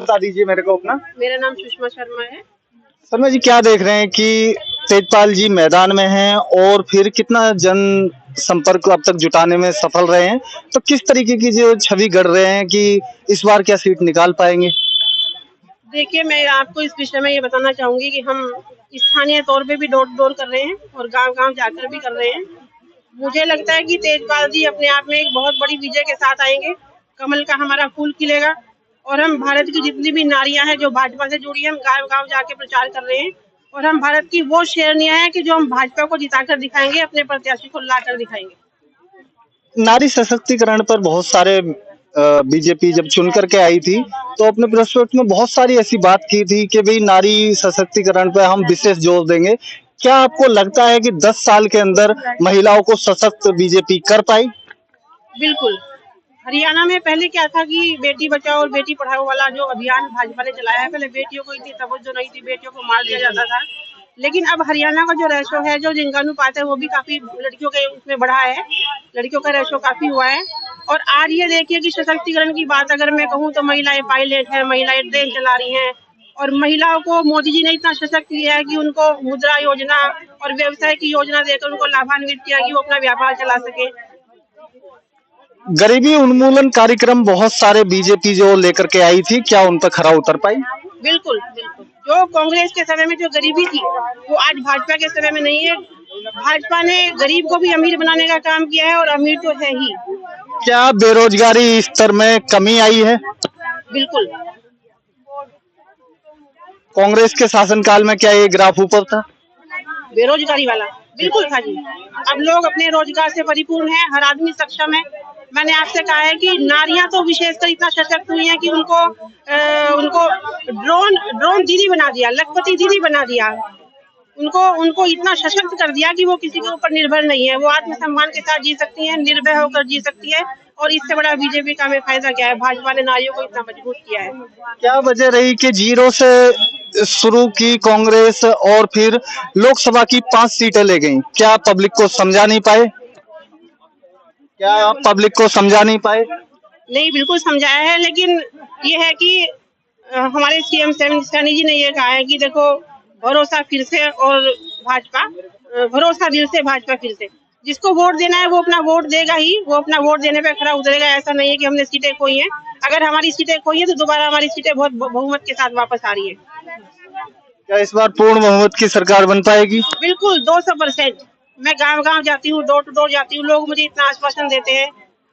बता दीजिए मेरे को अपना। मेरा नाम सुषमा शर्मा है। शर्मा जी, क्या देख रहे हैं कि तेजपाल जी मैदान में हैं और फिर कितना जन संपर्क अब तक जुटाने में सफल रहे हैं, तो किस तरीके की जो छवि गढ़ रहे हैं कि इस बार क्या सीट निकाल पाएंगे? देखिए, मैं आपको इस विषय में ये बताना चाहूंगी कि हम स्थानीय तौर पे भी डोर टू डोर कर रहे हैं और गांव-गांव जाकर भी कर रहे हैं। मुझे लगता है कि तेजपाल जी अपने आप में एक बहुत बड़ी विजय के साथ आएंगे। कमल का हमारा फूल खिलेगा और हम भारत की जितनी भी नारियां हैं जो भाजपा से जुड़ी हैं, हम गांव-गांव जाके प्रचार कर रहे हैं और हम भारत की वो शेरनियां हैं कि जो हम भाजपा को जिताकर दिखाएंगे, अपने प्रत्याशी को लाकर दिखाएंगे। नारी सशक्तिकरण पर बहुत सारे बीजेपी जब चुन करके आई थी तो अपने प्रस्ताव में बहुत सारी ऐसी बात की थी कि भाई नारी सशक्तिकरण पे हम विशेष जोर देंगे। क्या आपको लगता है कि 10 साल के अंदर महिलाओं को सशक्त बीजेपी कर पाई? बिल्कुल। हरियाणा में पहले क्या था कि बेटी बचाओ और बेटी पढ़ाओ वाला जो अभियान भाजपा ने चलाया है, पहले बेटियों को इतनी तवज्जो नहीं थी, बेटियों को मार दिया जाता था। लेकिन अब हरियाणा का जो रेशो है, जो लिंगानुपात है, वो भी काफी लड़कियों के उसमें बढ़ा है। लड़कियों का रेशो काफी हुआ है। और आज ये देखिए कि सशक्तिकरण की बात अगर मैं कहूँ तो महिलाएं पायलट है, महिलाएं ट्रेन चला रही हैं और महिलाओं को मोदी जी ने इतना सशक्त किया है कि उनको मुद्रा योजना और व्यवसाय की योजना देकर उनको लाभान्वित किया कि वो अपना व्यापार चला सके। गरीबी उन्मूलन कार्यक्रम बहुत सारे बीजेपी जो लेकर के आई थी, क्या उन पर खरा उतर पाई? बिल्कुल, बिल्कुल। जो कांग्रेस के समय में जो गरीबी थी, वो आज भाजपा के समय में नहीं है। भाजपा ने गरीब को भी अमीर बनाने का काम किया है और अमीर तो है ही। क्या बेरोजगारी स्तर में कमी आई है? बिल्कुल। कांग्रेस के शासनकाल में क्या ये ग्राफ ऊपर था? बेरोजगारी वाला बिल्कुल था जी। अब लोग अपने रोजगार से परिपूर्ण हैं, हर आदमी सक्षम है। मैंने आपसे कहा है कि नारियां तो विशेषकर इतना सशक्त हुई हैं कि उनको ड्रोन दीदी बना दिया, लखपति दीदी बना दिया। उनको इतना सशक्त कर दिया कि वो किसी के ऊपर निर्भर नहीं है। वो आत्मसम्मान के साथ जी सकती हैं, निर्भय होकर जी सकती है। और इससे बड़ा बीजेपी का हमें फायदा क्या है? भाजपा ने नारियों को इतना मजबूत किया है। क्या वजह रही कि जीरो से शुरू की कांग्रेस और फिर लोकसभा की 5 सीटें ले गई? क्या पब्लिक को समझा नहीं पाए? क्या आप पब्लिक को समझा नहीं पाए? नहीं, बिल्कुल समझाया है, लेकिन ये है कि हमारे सीएम सैनी जी ने ये कहा है कि देखो, भरोसा फिर से और भाजपा भरोसा दिल से, भाजपा फिर से। जिसको वोट देना है वो अपना वोट देगा ही, वो अपना वोट देने पे खरा उतरेगा। ऐसा नहीं है कि हमने सीटें खोई हैं। अगर हमारी सीटें खोई है तो दोबारा हमारी सीटें बहुत बहुमत के साथ वापस आ रही है। क्या इस बार पूर्ण बहुमत की सरकार बन पाएगी? बिल्कुल 200%। मैं गांव-गांव जाती हूँ, डोर टू डोर जाती हूँ, लोग मुझे इतना आश्वासन देते हैं।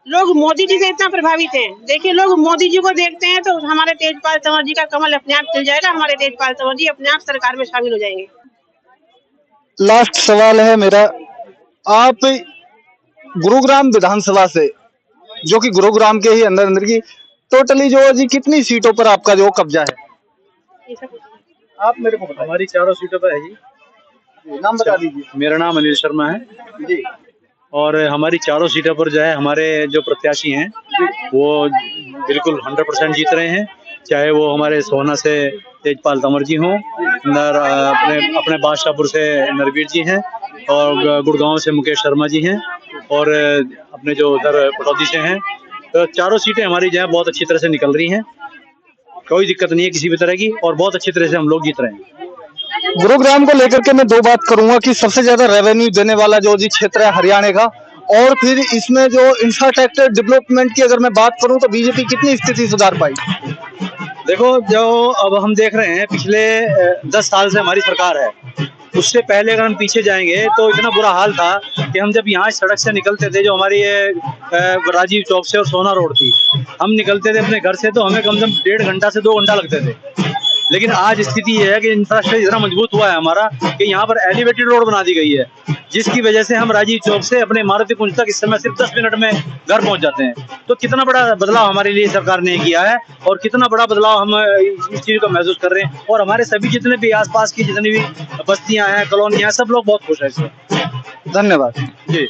लोग मोदी जी से इतना प्रभावित हैं। देखिए, लोग मोदी जी को देखते हैं तो हमारे तेजपाल तंवर जी का कमल अपने आप खिल जाएगा। हमारे तेजपाल तंवर जी अपने आप सरकार में शामिल हो जाएंगे। लास्ट सवाल है मेरा, आप गुरुग्राम विधानसभा से, जो कि गुरुग्राम के ही अंदर की टोटली जो जी कितनी सीटों पर आपका जो कब्जा है? आप मेरे को बताइए। हमारी 4 सीटों पर है जी। नाम बता दीजिए। मेरा नाम अनिल शर्मा है जी। और हमारी 4 सीटों पर जो है हमारे जो प्रत्याशी हैं वो बिल्कुल 100% जीत रहे हैं। चाहे वो हमारे सोहना से तेजपाल तंवर जी हों, अपने बादशाहपुर से नरवीर जी हैं और गुड़गांव से मुकेश शर्मा जी हैं और अपने जो उधर पटौदी से हैं। तो 4 सीटें हमारी जो है बहुत अच्छी तरह से निकल रही हैं। कोई दिक्कत नहीं है किसी भी तरह की और बहुत अच्छी तरह से हम लोग जीत रहे हैं। गुरुग्राम को लेकर के मैं 2 बात करूंगा कि सबसे ज्यादा रेवेन्यू देने वाला जो जी क्षेत्र है हरियाणा का, और फिर इसमें जो इंफ्रास्ट्रक्चर डेवलपमेंट की अगर मैं बात करूं तो बीजेपी कितनी स्थिति सुधार पाई? देखो, जो अब हम देख रहे हैं पिछले 10 साल से हमारी सरकार है, उससे पहले अगर हम पीछे जाएंगे तो इतना बुरा हाल था कि हम जब यहाँ सड़क से निकलते थे, जो हमारी राजीव चौक से और सोना रोड थी, हम निकलते थे अपने घर से तो हमें कम से कम 1.5 घंटा से 2 घंटा लगते थे। लेकिन आज स्थिति ये है कि इंफ्रास्ट्रक्चर इतना मजबूत हुआ है हमारा कि यहाँ पर एलिवेटेड रोड बना दी गई है, जिसकी वजह से हम राजीव चौक से अपने मारुति कुंज तक इस समय सिर्फ 10 मिनट में घर पहुंच जाते हैं। तो कितना बड़ा बदलाव हमारे लिए सरकार ने किया है और कितना बड़ा बदलाव हम इस चीज को महसूस कर रहे हैं। और हमारे सभी जितने भी आसपास की जितनी भी बस्तियां हैं, कॉलोनियां हैं, सब लोग बहुत खुश हैं इससे। धन्यवाद जी।